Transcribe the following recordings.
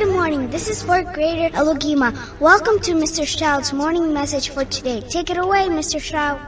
Good morning. This is 4th grader Alugima. Welcome to Mr. Stroud's morning message for today. Take it away, Mr. Stroud.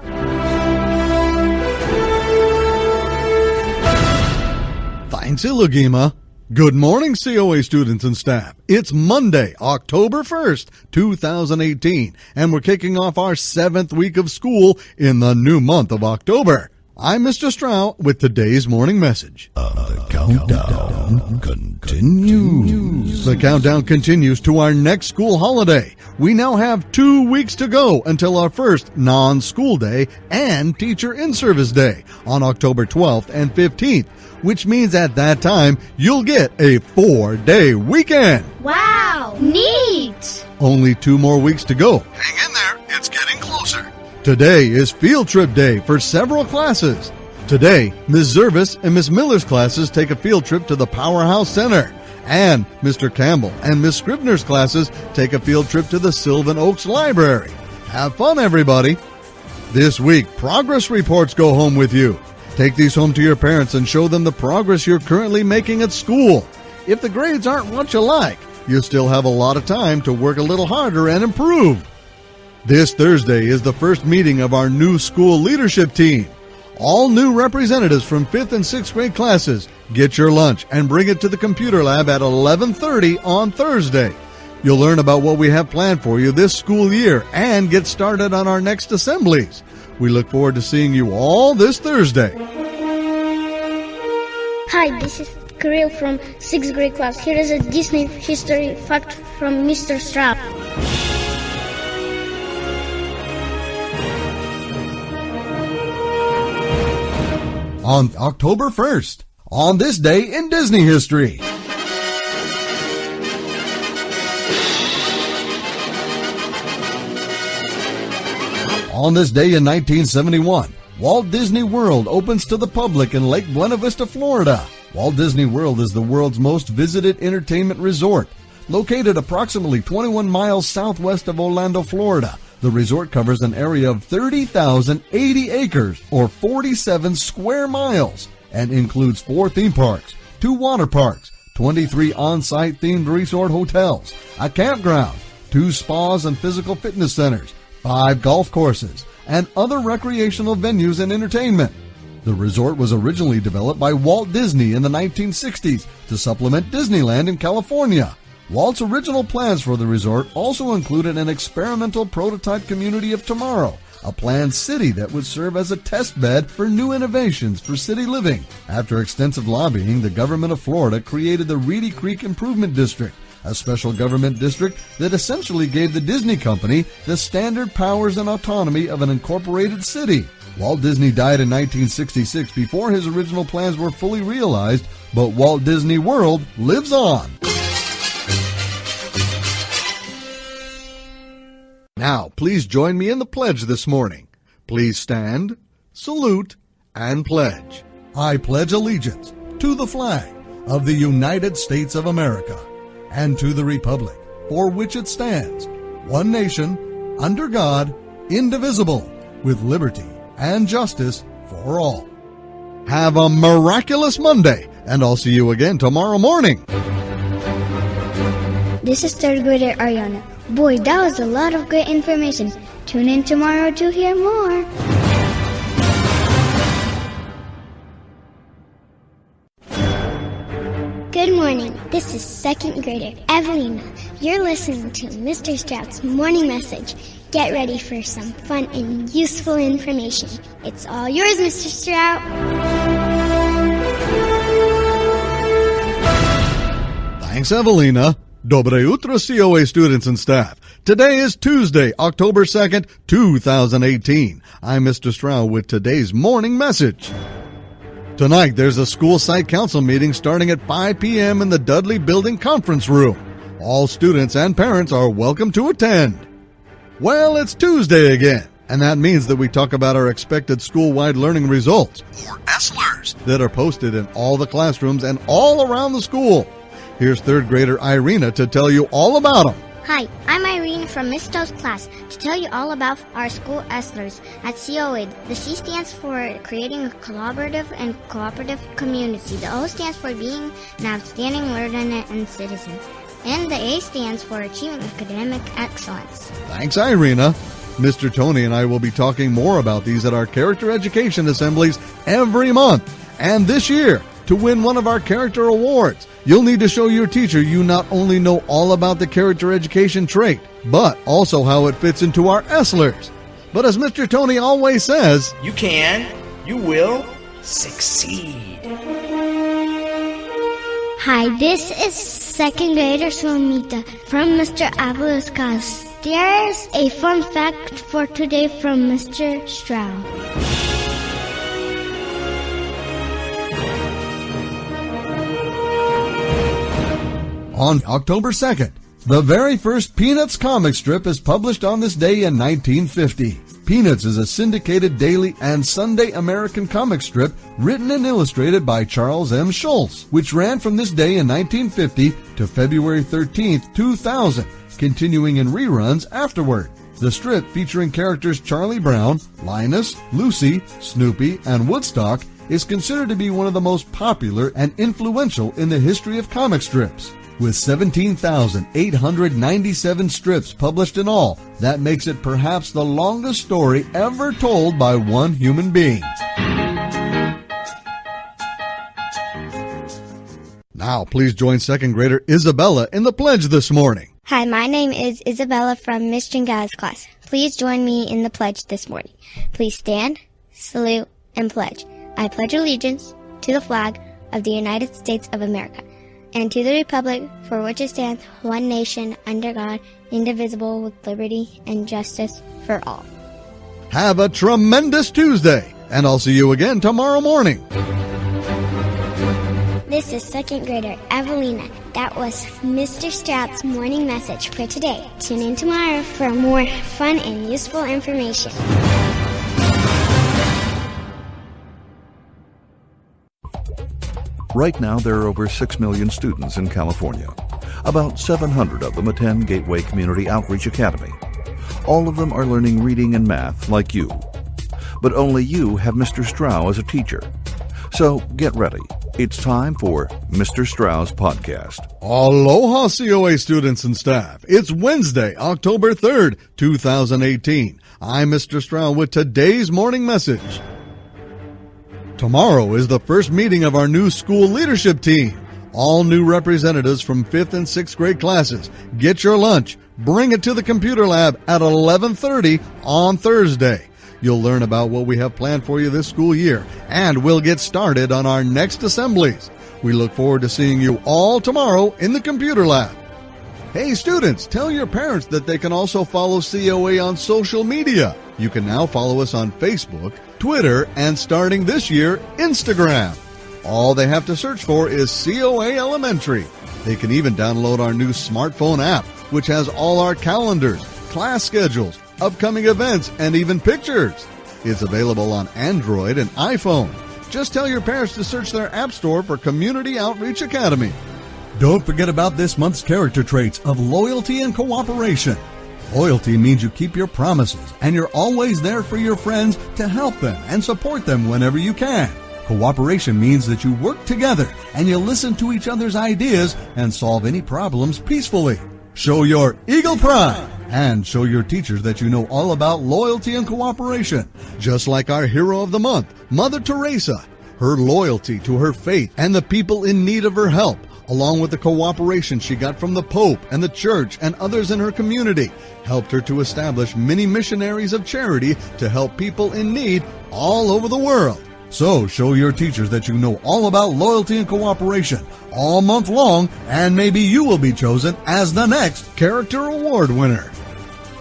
Thanks, Alugima. Good morning, COA students and staff. It's Monday, October 1st, 2018, and we're kicking off our 7th week of school in the new month of October. I'm Mr. Stroud with today's morning message. The countdown continues. The countdown continues to our next school holiday. We now have 2 weeks to go until our first non-school day and Teacher in-Service Day on October 12th and 15th, which means at that time you'll get a 4-day weekend. Wow, neat! Only 2 more weeks to go. Hang in there, it's getting closer. Today is field trip day for several classes. Today, Ms. Zervis and Ms. Miller's classes take a field trip to the Powerhouse Center. And Mr. Campbell and Ms. Scribner's classes take a field trip to the Sylvan Oaks Library. Have fun, everybody. This week, progress reports go home with you. Take these home to your parents and show them the progress you're currently making at school. If the grades aren't what you like, you still have a lot of time to work a little harder and improve. This Thursday is the first meeting of our new school leadership team. All new representatives from 5th and 6th grade classes get your lunch and bring it to the computer lab at 11:30 on Thursday. You'll learn about what we have planned for you this school year and get started on our next assemblies. We look forward to seeing you all this Thursday. Hi, this is Kirill from 6th grade class. Here is a Disney history fact from Mr. Stroud. On October 1st, on this day in Disney history. On this day in 1971, Walt Disney World opens to the public in Lake Buena Vista, Florida. Walt Disney World is the world's most visited entertainment resort. Located approximately 21 miles southwest of Orlando, Florida, the resort covers an area of 30,080 acres or 47 square miles and includes 4 theme parks, 2 water parks, 23 on-site themed resort hotels, a campground, 2 spas and physical fitness centers, 5 golf courses, and other recreational venues and entertainment. The resort was originally developed by Walt Disney in the 1960s to supplement Disneyland in California. Walt's original plans for the resort also included an experimental prototype community of tomorrow, a planned city that would serve as a test bed for new innovations for city living. After extensive lobbying, the government of Florida created the Reedy Creek Improvement District, a special government district that essentially gave the Disney Company the standard powers and autonomy of an incorporated city. Walt Disney died in 1966 before his original plans were fully realized, but Walt Disney World lives on. Now, please join me in the pledge this morning. Please stand, salute, and pledge. I pledge allegiance to the flag of the United States of America and to the republic for which it stands, one nation, under God, indivisible, with liberty and justice for all. Have a miraculous Monday, and I'll see you again tomorrow morning. This is 3rd grader Ariana. Boy, that was a lot of great information. Tune in tomorrow to hear more. Good morning. This is 2nd grader Evelina. You're listening to Mr. Stroud's morning message. Get ready for some fun and useful information. It's all yours, Mr. Stroud. Thanks, Evelina. Dobre utro, COA students and staff. Today is Tuesday, October 2nd, 2018. I'm Mr. Stroud with today's morning message. Tonight, there's a school site council meeting starting at 5 p.m. in the Dudley Building Conference Room. All students and parents are welcome to attend. Well, it's Tuesday again, and that means that we talk about our expected school-wide learning results, or ESLERs, that are posted in all the classrooms and all around the school. Here's 3rd grader Irina to tell you all about them. Hi, I'm Irene from Miss Stowe's class to tell you all about our school ESLERs at COA. The C stands for creating a collaborative and cooperative community. The O stands for being an outstanding learner and citizen. And the A stands for Achieving Academic Excellence. Thanks, Irina. Mr. Tony and I will be talking more about these at our character education assemblies every month. And this year, to win one of our character awards, you'll need to show your teacher you not only know all about the character education trait, but also how it fits into our ESLers. But as Mr. Tony always says, you can, you will succeed. Hi, this is second grader Swamita from Mr. Avalos class. There's a fun fact for today from Mr. Stroud. On October 2nd, the very first Peanuts comic strip is published on this day in 1950. Peanuts is a syndicated daily and Sunday American comic strip written and illustrated by Charles M. Schulz, which ran from this day in 1950 to February 13th, 2000, continuing in reruns afterward. The strip, featuring characters Charlie Brown, Linus, Lucy, Snoopy, and Woodstock, is considered to be one of the most popular and influential in the history of comic strips. With 17,897 strips published in all, that makes it perhaps the longest story ever told by one human being. Now, please join second grader Isabella in the pledge this morning. Hi, my name is Isabella from Miss Jingada's class. Please join me in the pledge this morning. Please stand, salute, and pledge. I pledge allegiance to the flag of the United States of America and to the republic for which it stands, one nation, under God, indivisible, with liberty and justice for all. Have a tremendous Tuesday, and I'll see you again tomorrow morning. This is second grader Evelina. That was Mr. Strout's morning message for today. Tune in tomorrow for more fun and useful information. Right now, there are over 6 million students in California. About 700 of them attend Gateway Community Outreach Academy. All of them are learning reading and math like you. But only you have Mr. Stroud as a teacher. So get ready. It's time for Mr. Stroud's podcast. Aloha, COA students and staff. It's Wednesday, October 3rd, 2018. I'm Mr. Stroud with today's morning message. Tomorrow is the first meeting of our new school leadership team. All new representatives from 5th and 6th grade classes. Get your lunch. Bring it to the computer lab at 11:30 on Thursday. You'll learn about what we have planned for you this school year, and we'll get started on our next assemblies. We look forward to seeing you all tomorrow in the computer lab. Hey students, tell your parents that they can also follow COA on social media. You can now follow us on Facebook, Twitter, and starting this year, Instagram. All they have to search for is COA Elementary. They can even download our new smartphone app, which has all our calendars, class schedules, upcoming events, and even pictures. It's available on Android and iPhone. Just tell your parents to search their app store for Community Outreach Academy. Don't forget about this month's character traits of loyalty and cooperation. Loyalty means you keep your promises and you're always there for your friends to help them and support them whenever you can. Cooperation means that you work together and you listen to each other's ideas and solve any problems peacefully. Show your eagle pride and show your teachers that you know all about loyalty and cooperation. Just like our hero of the month, Mother Teresa. Her loyalty to her faith and the people in need of her help, along with the cooperation she got from the Pope and the Church and others in her community, helped her to establish many missionaries of charity to help people in need all over the world. So show your teachers that you know all about loyalty and cooperation all month long, and maybe you will be chosen as the next Character Award winner.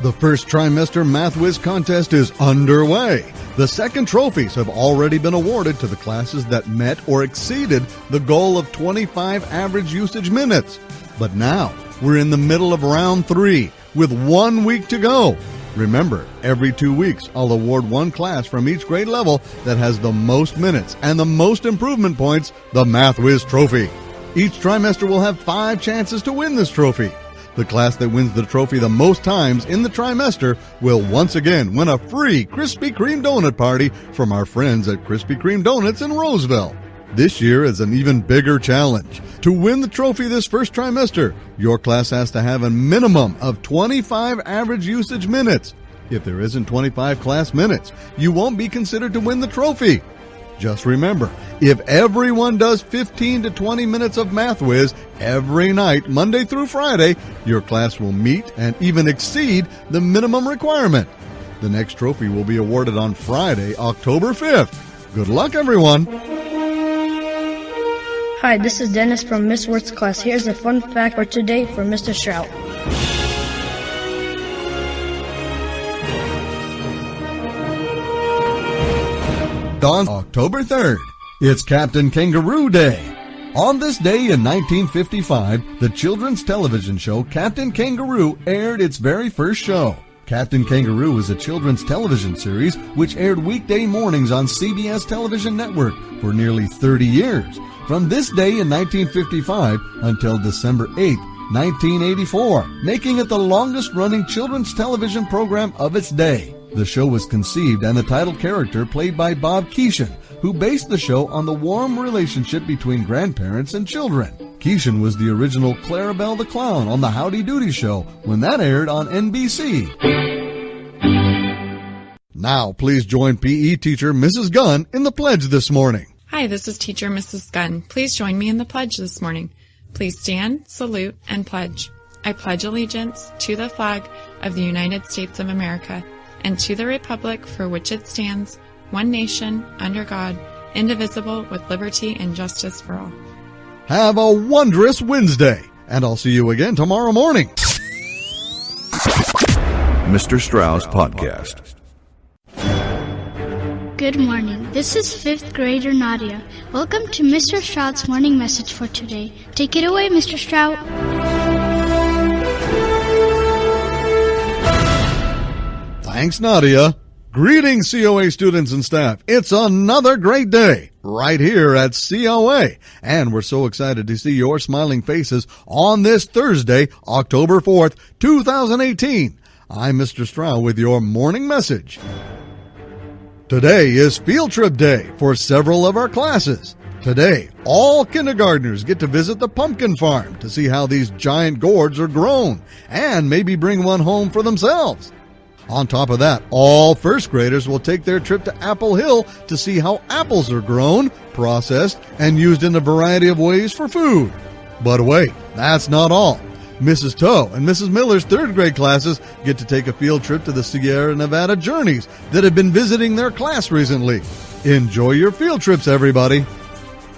The first trimester Math Whiz contest is underway. The second trophies have already been awarded to the classes that met or exceeded the goal of 25 average usage minutes. But now, we're in the middle of round 3 with 1 week to go. Remember, every 2 weeks, I'll award one class from each grade level that has the most minutes and the most improvement points, the Math Whiz Trophy. Each trimester will have 5 chances to win this trophy. The class that wins the trophy the most times in the trimester will once again win a free Krispy Kreme donut party from our friends at Krispy Kreme Donuts in Roseville. This year is an even bigger challenge. To win the trophy this first trimester, your class has to have a minimum of 25 average usage minutes. If there isn't 25 class minutes, you won't be considered to win the trophy. Just remember, if everyone does 15 to 20 minutes of Math Whiz every night, Monday through Friday, your class will meet and even exceed the minimum requirement. The next trophy will be awarded on Friday, October 5th. Good luck, everyone. Hi, this is Dennis from Miss Worth's class. Here's a fun fact for today for Mr. Strout. On October 3rd, it's Captain Kangaroo Day. On this day in 1955, the children's television show Captain Kangaroo aired its very first show. Captain Kangaroo is a children's television series which aired weekday mornings on CBS Television Network for nearly 30 years, from this day in 1955 until December 8, 1984, making it the longest-running children's television program of its day. The show was conceived and the title character played by Bob Keeshan, who based the show on the warm relationship between grandparents and children. Keeshan was the original Clarabelle the Clown on the Howdy Doody Show when that aired on NBC. Now, please join PE teacher Mrs. Gunn in the pledge this morning. Hi, this is teacher Mrs. Gunn. Please join me in the pledge this morning. Please stand, salute, and pledge. I pledge allegiance to the flag of the United States of America and to the republic for which it stands, one nation, under God, indivisible, with liberty and justice for all. Have a wondrous Wednesday, and I'll see you again tomorrow morning. Mr. Strauss Podcast. Good morning. This is 5th grader Nadia. Welcome to Mr. Strout's morning message for today. Take it away, Mr. Strout. Thanks, Nadia. Greetings, COA students and staff. It's another great day right here at COA, and we're so excited to see your smiling faces on this Thursday, October 4th, 2018. I'm Mr. Strauss with your morning message. Today is field trip day for several of our classes. Today, all kindergartners get to visit the pumpkin farm to see how these giant gourds are grown and maybe bring one home for themselves. On top of that, all first graders will take their trip to Apple Hill to see how apples are grown, processed, and used in a variety of ways for food. But wait, that's not all. Mrs. Toe and Mrs. Miller's third grade classes get to take a field trip to the Sierra Nevada Journeys that have been visiting their class recently. Enjoy your field trips, everybody.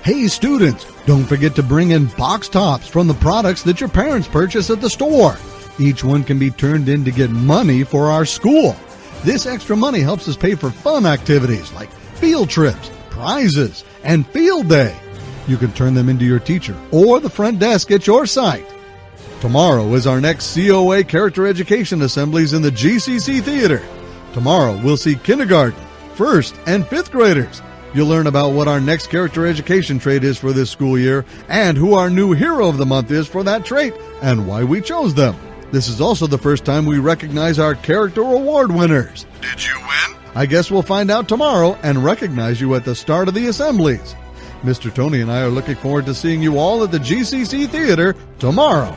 Hey, students, don't forget to bring in box tops from the products that your parents purchase at the store. Each one can be turned in to get money for our school. This extra money helps us pay for fun activities like field trips, prizes, and field day. You can turn them into your teacher or the front desk at your site. Tomorrow is our next COA Character Education Assemblies in the GCC Theater. Tomorrow we'll see kindergarten, 1st, and 5th graders. You'll learn about what our next character education trait is for this school year and who our new hero of the month is for that trait and why we chose them. This is also the first time we recognize our character award winners. Did you win? I guess we'll find out tomorrow and recognize you at the start of the assemblies. Mr. Tony and I are looking forward to seeing you all at the GCC Theater tomorrow.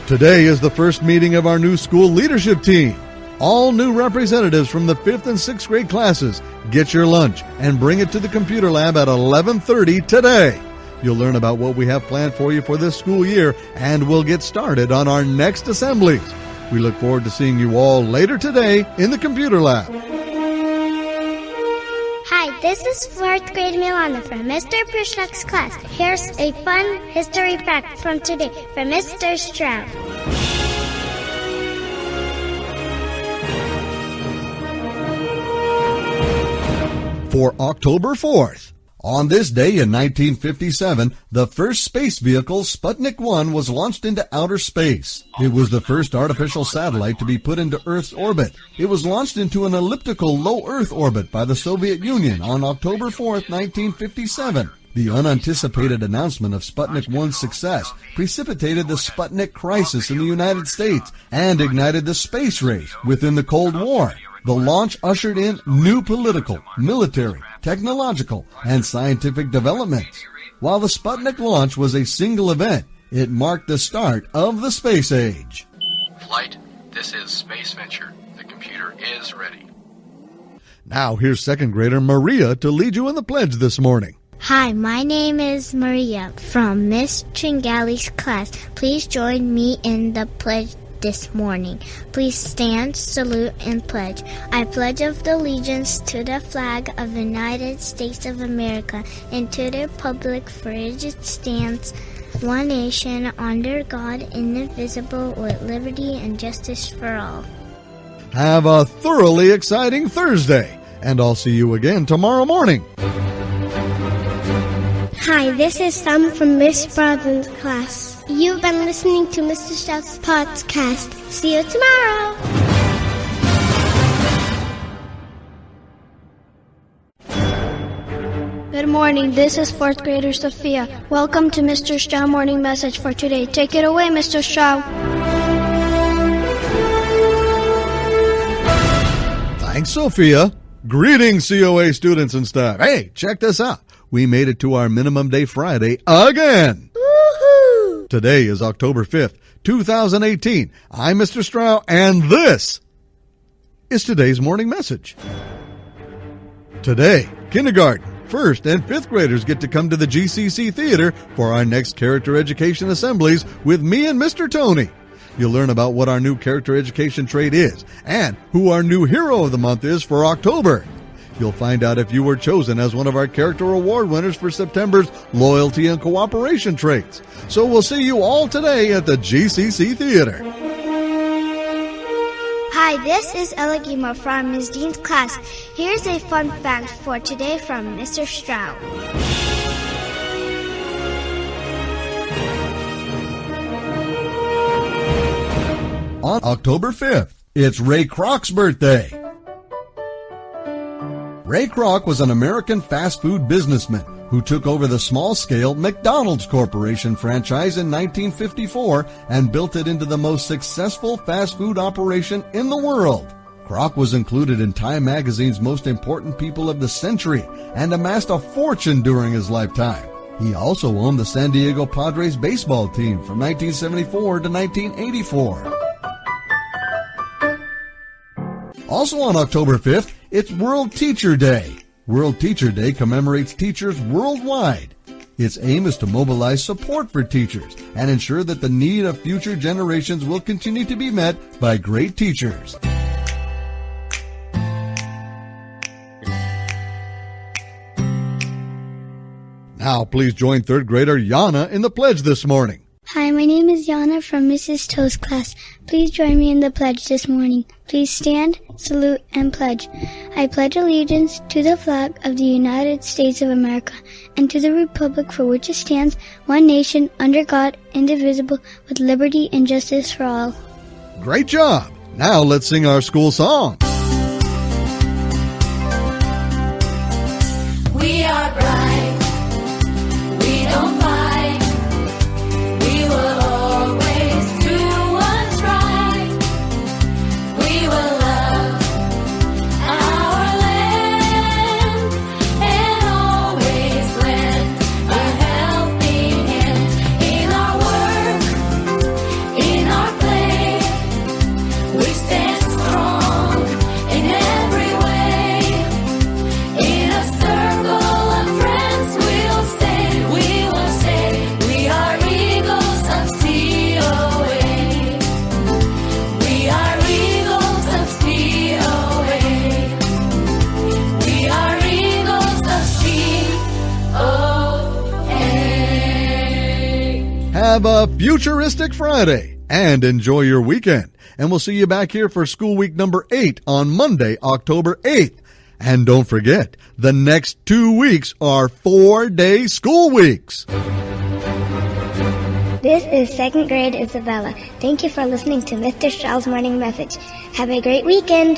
Today is the first meeting of our new school leadership team. All new representatives from the 5th and 6th grade classes get your lunch and bring it to the computer lab at 11:30 today. You'll learn about what we have planned for you for this school year, and we'll get started on our next assemblies. We look forward to seeing you all later today in the computer lab. Hi, this is 4th grade Milana from Mr. Prishak's class. Here's a fun history fact from today from Mr. Stroud. For October 4th, on this day in 1957, the first space vehicle, Sputnik 1, was launched into outer space. It was the first artificial satellite to be put into Earth's orbit. It was launched into an elliptical low Earth orbit by the Soviet Union on October 4th, 1957. The unanticipated announcement of Sputnik 1's success precipitated the Sputnik crisis in the United States and ignited the space race within the Cold War. The launch ushered in new political, military, technological, and scientific developments. While the Sputnik launch was a single event, it marked the start of the space age. Flight, this is Space Venture. The computer is ready. Now here's second grader Maria to lead you in the pledge this morning. Hi, my name is Maria from Miss Tringali's class. Please join me in the pledge this morning. Please stand, salute, and pledge. I pledge of allegiance to the flag of the United States of America and to the republic for which it stands, one nation, under God, indivisible, with liberty and justice for all. Have a thoroughly exciting Thursday, and I'll see you again tomorrow morning. Hi, this is Sam from Miss Brother's class. You've been listening to Mr. Shout's podcast. See you tomorrow. Good morning, this is 4th grader Sophia. Welcome to Mr. Stroud Morning Message for today. Take it away, Mr. Stroud. Thanks, Sophia. Greetings, COA students and staff. Hey, check this out. We made it to our Minimum Day Friday again. Woohoo! Today is October 5th, 2018. I'm Mr. Stroud, and this is today's morning message. Today, kindergarten, 1st, and 5th graders get to come to the GCC Theater for our next character education assemblies with me and Mr. Tony. You'll learn about what our new character education trait is and who our new hero of the month is for October. You'll find out if you were chosen as one of our character award winners for September's loyalty and cooperation traits. So we'll see you all today at the GCC Theater. Hi, this is Elegima from Ms. Dean's class. Here's a fun fact for today from Mr. Stroud. On October 5th, it's Ray Kroc's birthday. Ray Kroc was an American fast food businessman who took over the small-scale McDonald's Corporation franchise in 1954 and built it into the most successful fast food operation in the world. Kroc was included in Time magazine's Most Important People of the Century and amassed a fortune during his lifetime. He also owned the San Diego Padres baseball team from 1974 to 1984. Also on October 5th, it's World Teacher Day. World Teacher Day commemorates teachers worldwide. Its aim is to mobilize support for teachers and ensure that the need of future generations will continue to be met by great teachers. Now please join 3rd grader Yana in the pledge this morning. Hi, my name is Yana from Mrs. Toe's class. Please join me in the pledge this morning. Please stand, salute, and pledge. I pledge allegiance to the flag of the United States of America and to the republic for which it stands, one nation, under God, indivisible, with liberty and justice for all. Great job! Now let's sing our school song. We are bright. We don't fight. We will always do what's right. We will love our land and always lend a helping hand in our work, in our play. We stand strong in every way. In a circle of friends we'll stay. We will say we are eagles of COA. We are eagles of COA. We are eagles of COA. Have a futuristic Friday and enjoy your weekend. And we'll see you back here for school week number 8 on Monday, October 8th. And don't forget, the next 2 weeks are 4-day school weeks. This is 2nd grade Isabella. Thank you for listening to Mr. Stroud's Morning Message. Have a great weekend.